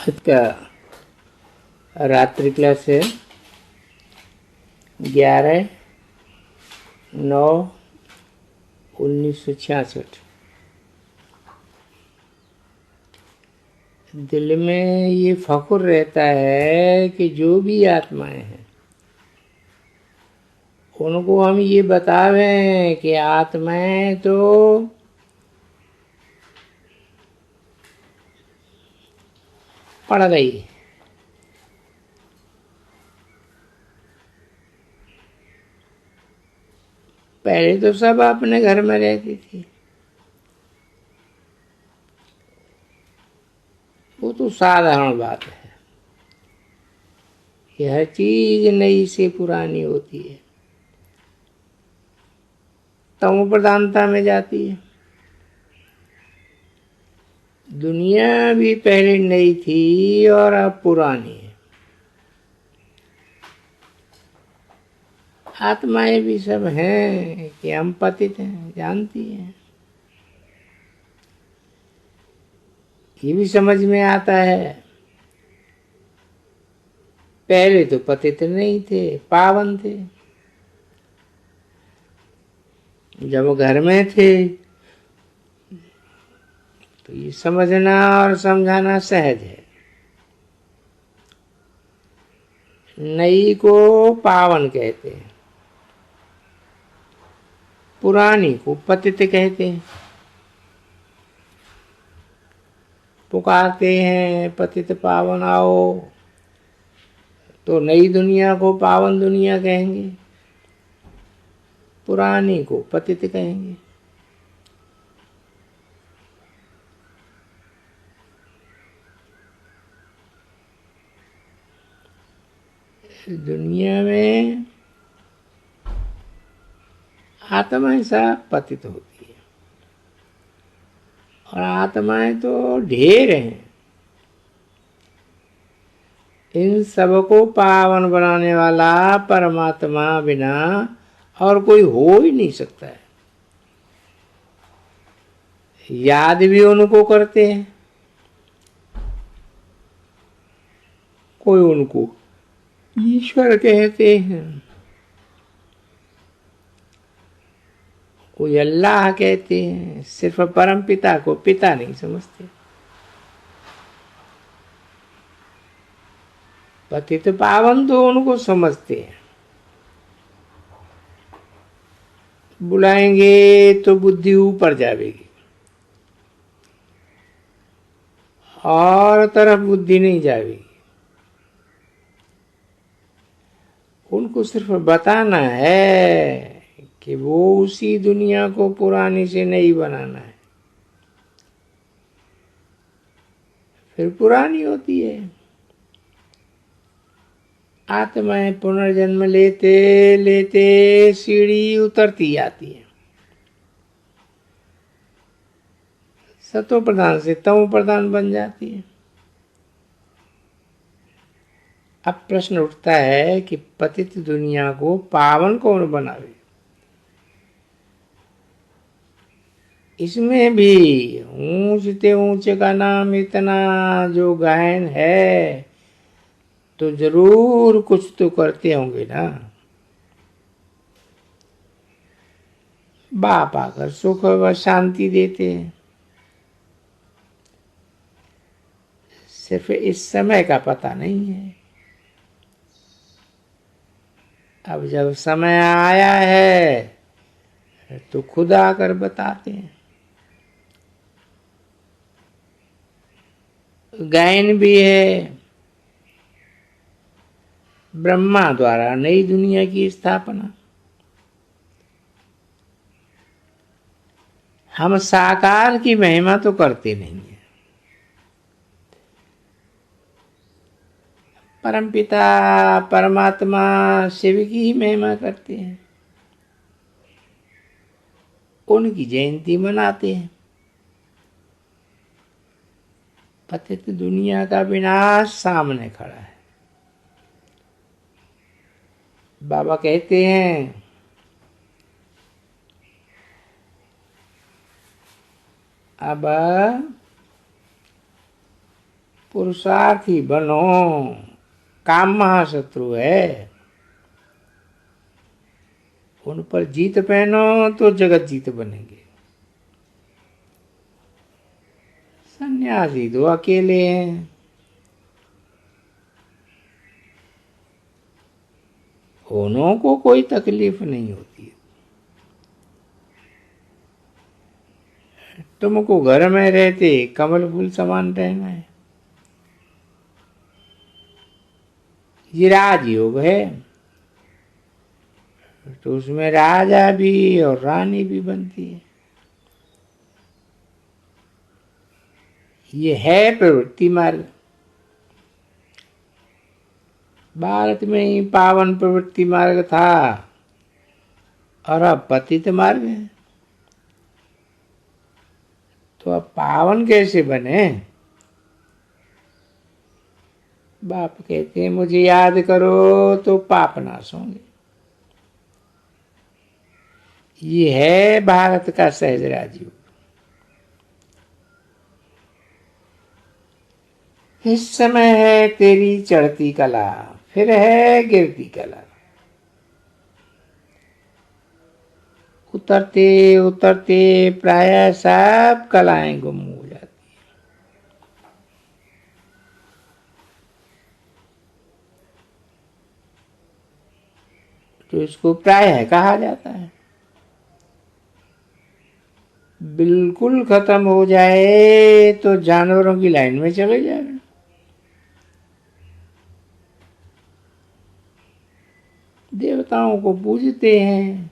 का रात्रि क्लास है 11/9/1966। दिल में ये फख्र रहता है कि जो भी आत्माएं हैं उनको हम ये बतावें कि आत्माएं तो पड़ गई। पहले तो सब अपने घर में रहती थी, वो तो साधारण बात है कि हर चीज नई से पुरानी होती है, तमो प्रधानता में जाती है। दुनिया भी पहले नई थी और अब पुरानी है। आत्माएं भी सब हैं कि हम पतित हैं, जानती हैं। ये भी समझ में आता है। पहले तो पतित नहीं थे, पावन थे। जब वो घर में थे तो ये समझना और समझाना सहज है। नई को पावन कहते हैं, पुरानी को पतित कहते हैं। पुकारते हैं पतित पावन आओ, तो नई दुनिया को पावन दुनिया कहेंगे, पुरानी को पतित कहेंगे। दुनिया में आत्माएं सब पतित होती है और आत्माएं तो ढेर हैं। इन सबको पावन बनाने वाला परमात्मा बिना और कोई हो ही नहीं सकता है। याद भी उनको करते हैं, कोई उनको ईश्वर कहते हैं, कोई अल्लाह कहते हैं। सिर्फ परम पिता को पिता नहीं समझते। पतित पावन तो उनको समझते हैं। बुलाएंगे तो बुद्धि ऊपर जाएगी और तरफ बुद्धि नहीं जाएगी। उनको सिर्फ बताना है कि वो उसी दुनिया को पुरानी से नई बनाना है, फिर पुरानी होती है। आत्माएं पुनर्जन्म लेते लेते सीढ़ी उतरती जाती है, सतो प्रधान से तमो प्रधान बन जाती है। अब प्रश्न उठता है कि पतित दुनिया को पावन कौन बनावे। इसमें भी ऊंचते ऊंचे का नाम इतना जो गहन है तो जरूर कुछ तो करते होंगे ना। बाप आकर सुख व शांति देते हैं, सिर्फ इस समय का पता नहीं है। अब जब समय आया है तो खुद आकर बताते हैं। गायन भी है, ब्रह्मा द्वारा नई दुनिया की स्थापना। हम साकार की महिमा तो करते नहीं है, परमपिता परमात्मा शिव की ही महिमा करते हैं, उनकी जयंती मनाते हैं। पतित दुनिया का विनाश सामने खड़ा है। बाबा कहते हैं अब पुरुषार्थी बनो, काम महाशत्रु है, उन पर जीत पहनो तो जगत जीत बनेंगे। सन्यासी दो अकेले हैं, उन्हों को कोई तकलीफ नहीं होती है। तुमको घर में रहते कमल फूल समान रहना है, ये राजयोग है, तो उसमें राजा भी और रानी भी बनती है। ये है प्रवृत्ति मार्ग। भारत में ही पावन प्रवृत्ति मार्ग था और अब पतित मार्ग है, तो अब पावन कैसे बने? बाप कहते हैं मुझे याद करो तो पाप नाश होंगे। ये है भारत का सहज राजयोग। इस समय है तेरी चढ़ती कला, फिर है गिरती कला। उतरते उतरते प्राय सब कलाएं गुम हो जाती हैं। तो इसको प्राय कहा जाता है। बिल्कुल खत्म हो जाए तो जानवरों की लाइन में चले जाए। देवताओं को पूजते हैं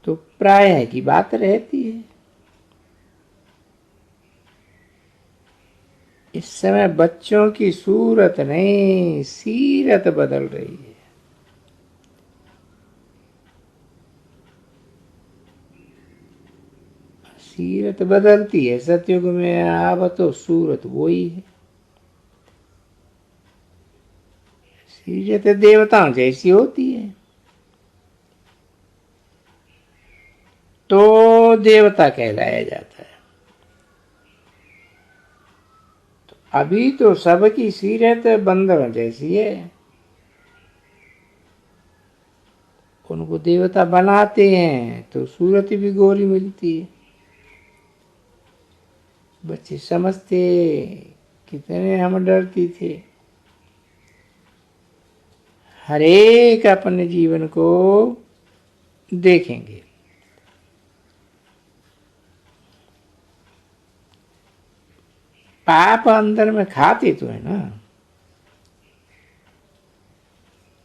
तो प्राय की बात रहती है। इस समय बच्चों की सूरत नहीं, सीरत बदल रही है। सीरत बदलती है सतयुग में, अब तो सूरत वही है। सीरत देवताओं जैसी होती है तो देवता कहलाया जाता है। तो अभी तो सबकी सीरत बंदरों जैसी है, उनको देवता बनाते हैं तो सूरत भी गोरी मिलती है। बच्चे समझते कितने हम डरती थे। हर एक अपने जीवन को देखेंगे। पाप अंदर में खाते तो है ना,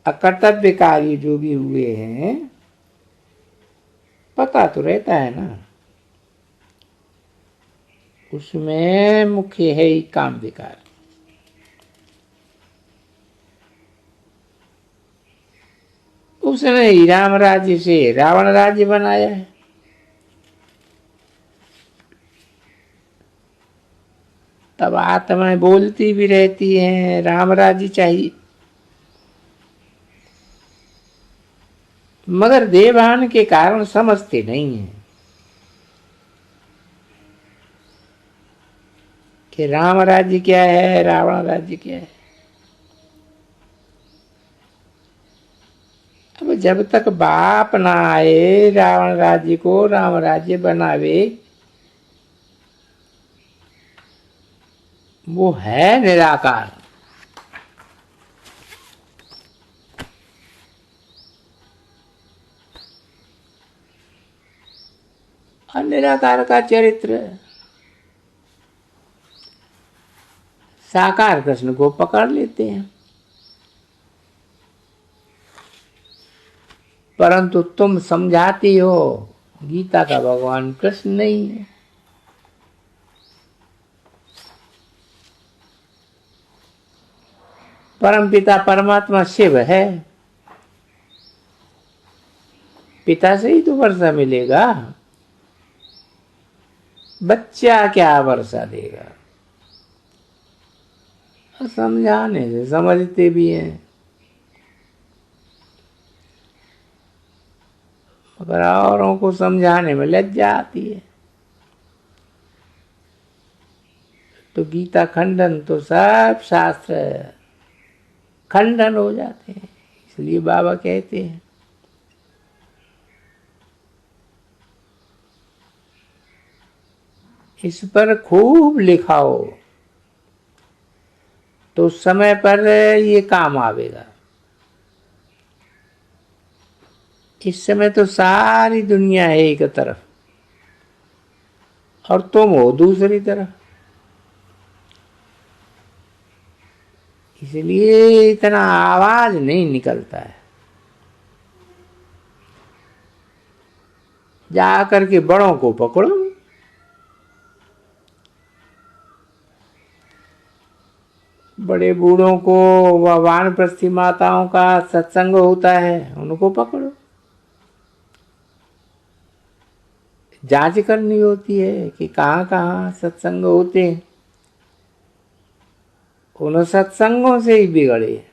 अकर्तव्य कार्य जो भी हुए हैं पता तो रहता है ना। उसमें मुख्य है ही काम विकार। उसने ही राम राज्य से रावण राज्य बनाया है। तब आत्माएं बोलती भी रहती हैं राम राज्य चाहिए, मगर देवान के कारण समझते नहीं हैं कि राम राज्य क्या है, रावण राज्य क्या है। अब जब तक बाप ना आए रावण राज्य को राम राज्य बनावे, वो है निराकार। और निराकार का चरित्र साकार कृष्ण को पकड़ लेते हैं, परंतु तुम समझाती हो गीता का भगवान कृष्ण नहीं है। परम पिता परमात्मा शिव है। पिता से ही तो वर्षा मिलेगा, बच्चा क्या वर्षा देगा। समझाने से समझते भी हैं, मगर औरों को समझाने में लज्जा आती है। तो गीता खंडन तो सब शास्त्र खंडन हो जाते हैं। इसलिए बाबा कहते हैं इस पर खूब लिखाओ तो समय पर ये काम आवेगा। इस समय तो सारी दुनिया है एक तरफ और तुम हो दूसरी तरफ, इसलिए इतना आवाज नहीं निकलता है। जा करके बड़ों को पकड़ो, बड़े बूढ़ों को व वानप्रस्थी माताओं का सत्संग होता है उनको पकड़ो। जांच करनी होती है कि कहाँ कहाँ सत्संग होते हैं, उन सत्संगों से ही बिगड़े,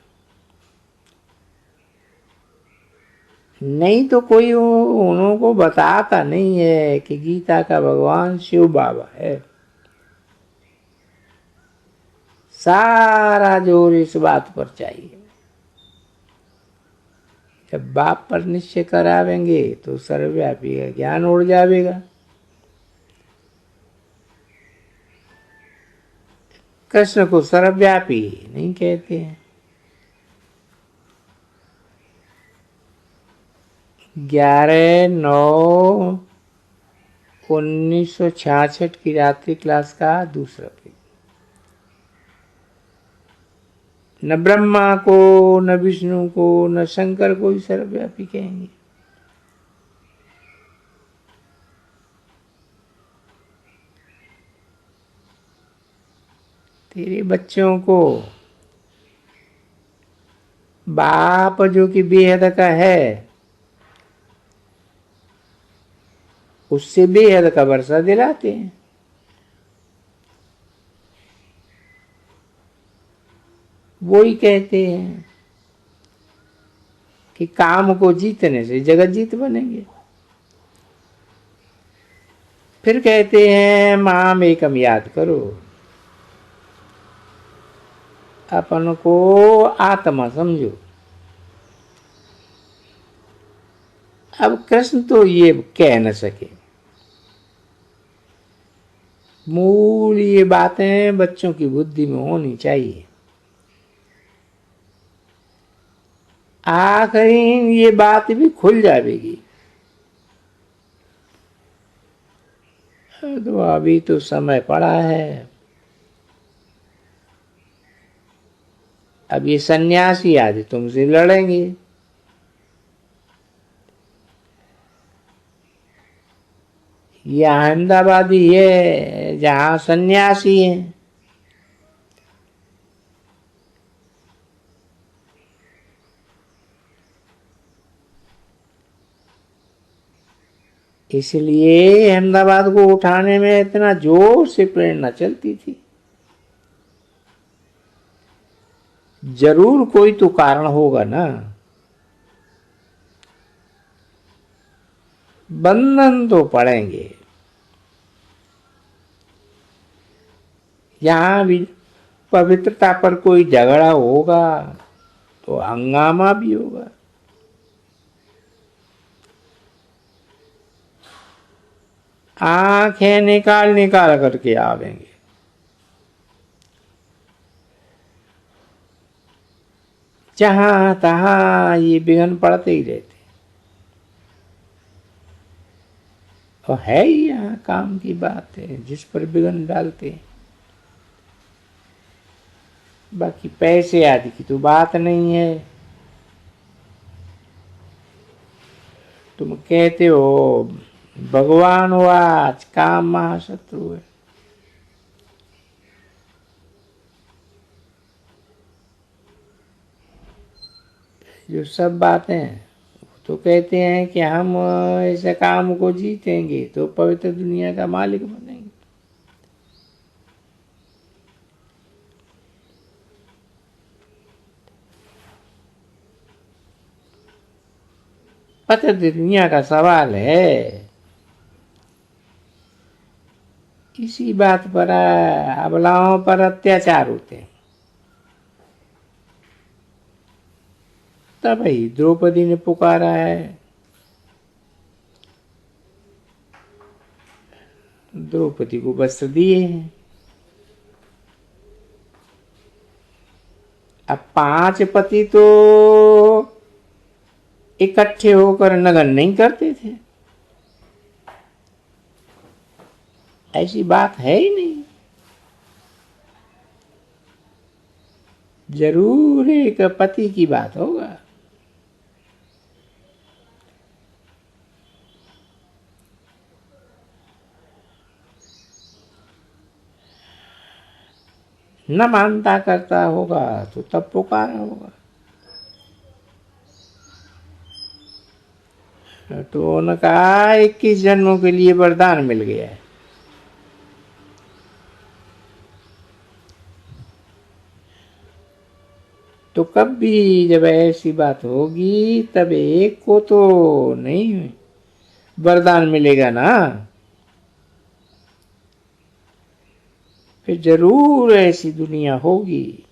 नहीं तो कोई उनको बताता नहीं है कि गीता का भगवान शिव बाबा है। सारा जोर इस बात पर चाहिए। जब बाप पर निश्चय करावेंगे तो सर्वव्यापी का ज्ञान उड़ जाएगा। कृष्ण को सर्वव्यापी नहीं कहते हैं। 11/9/1966 की रात्रि क्लास का दूसरा पेज। न ब्रह्मा को, न विष्णु को, न शंकर को ही सर्वव्यापी कहेंगे। तेरे बच्चों को बाप जो कि बेहद का है उससे बेहद का वर्षा दिलाते हैं। वो ही कहते हैं कि काम को जीतने से जगत जीत बनेंगे। फिर कहते हैं माम एकम याद करो, अपन को आत्मा समझो। अब कृष्ण तो ये कह न सके, मूल ये बातें बच्चों की बुद्धि में होनी चाहिए। आखिरी ये बात भी खुल जाएगी। तो अभी तो समय पड़ा है। अब ये सन्यासी आज तुमसे लड़ेंगे। ये अहमदाबादी है जहां सन्यासी है। इसलिए अहमदाबाद को उठाने में इतना जोर से प्रेरणा चलती थी। जरूर कोई तो कारण होगा ना। बंधन तो पड़ेंगे। यहां भी पवित्रता पर कोई झगड़ा होगा तो हंगामा भी होगा। आंखें निकाल निकाल करके आवेंगे। जहां तहां ये विघ्न पड़ते ही रहते। और है ही यहाँ काम की बात है जिस पर विघ्न डालते हैं। बाकी पैसे आदि की तो बात नहीं है। तुम कहते हो भगवान हुआ आज काम महाशत्रु है। जो सब बातें तो कहते हैं कि हम ऐसे काम को जीतेंगे तो पवित्र दुनिया का मालिक बनेंगे। पवित्र दुनिया का सवाल है। इसी बात पर अबलाओं पर अत्याचार होते हैं। तब ही द्रौपदी ने पुकारा है, द्रौपदी को वस्त्र दिए हैं। अब 5 पति तो इकट्ठे होकर नगन नहीं करते थे, ऐसी बात है ही नहीं। जरूर एक पति की बात होगा। न मानता करता होगा तो तब पुकारा होगा। तो उन्होंने कहा 21 जन्मों के लिए वरदान मिल गया है। तो कभी जब ऐसी बात होगी तब एक को तो नहीं वरदान मिलेगा ना, फिर जरूर ऐसी दुनिया होगी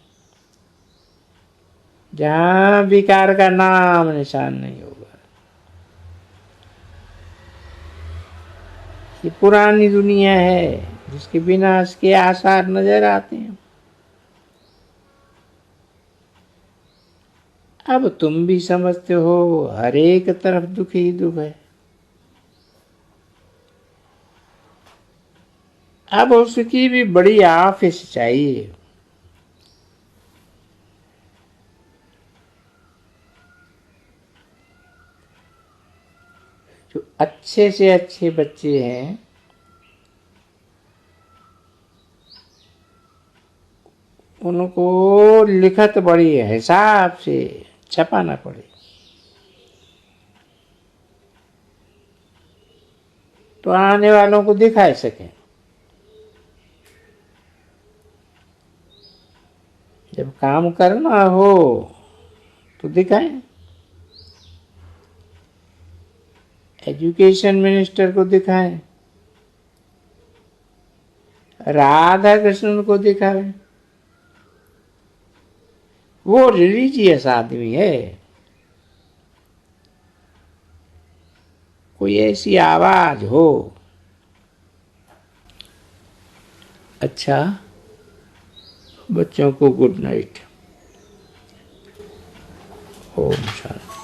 जहां विकार का नाम निशान नहीं होगा। ये पुरानी दुनिया है जिसके विनाश के आसार नजर आते हैं। अब तुम भी समझते हो हर एक तरफ दुख ही दुख है। अब उसकी भी बड़ी ऑफिस चाहिए। जो अच्छे से अच्छे बच्चे हैं उनको लिखत बड़ी हिसाब से छपाना पड़े, तो आने वालों को दिखा सकें। जब काम करना हो तो दिखाएं। एजुकेशन मिनिस्टर को दिखाएं, राधा कृष्ण को दिखाएं। वो रिलीजियस आदमी है। कोई ऐसी आवाज हो। अच्छा, बच्चों को गुड नाइट। ओम शांति।